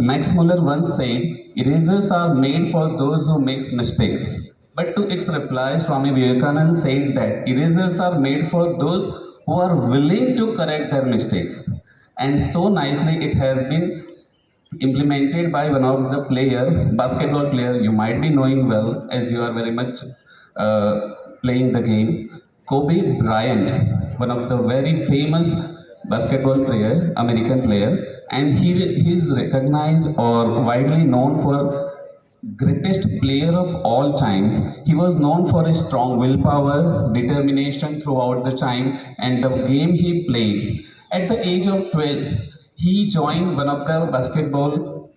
Max Muller once said, erasers are made for those who make mistakes. But to its reply, Swami Vivekananda said that erasers are made for those who are willing to correct their mistakes. And so nicely it has been implemented by one of the basketball player you might be knowing well as you are very much playing the game. Kobe Bryant, one of the very famous basketball player, American player, and he is recognized or widely known for greatest player of all time. He was known for his strong willpower, determination throughout the time, and the game he played. At the age of 12, he joined one of the basketball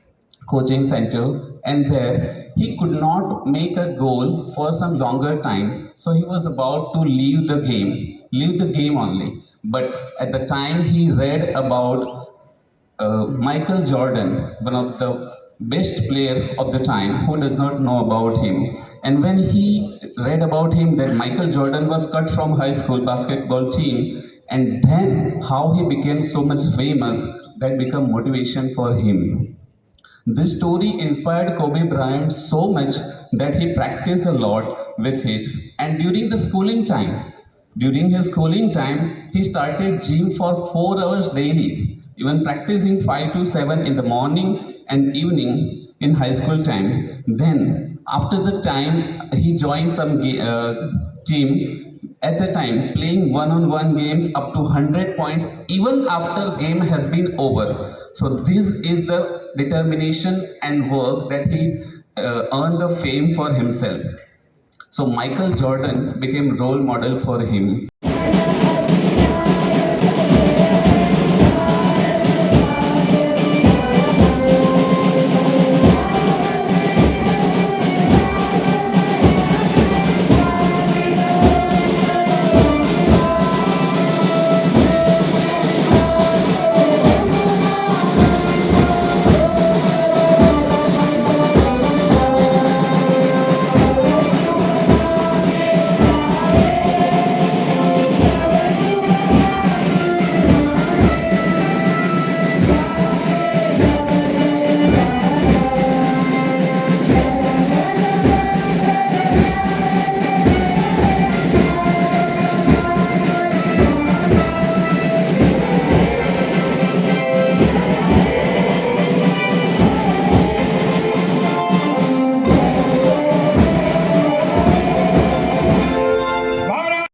coaching center, and there he could not make a goal for some longer time. So he was about to leave the game only. But at the time he read about Michael Jordan, one of the best player of the time, who does not know about him. And when he read about him that Michael Jordan was cut from high school basketball team, and then how he became so much famous, that became motivation for him. This story inspired Kobe Bryant so much that he practiced a lot with it. And during his schooling time, he started gym for 4 hours daily, even practicing 5 to 7 in the morning and evening in high school time. Then, after the time, he joined some team. At the time, playing one-on-one games up to 100 points, even after game has been over. So this is the determination and work that he earned the fame for himself. So Michael Jordan became role model for him.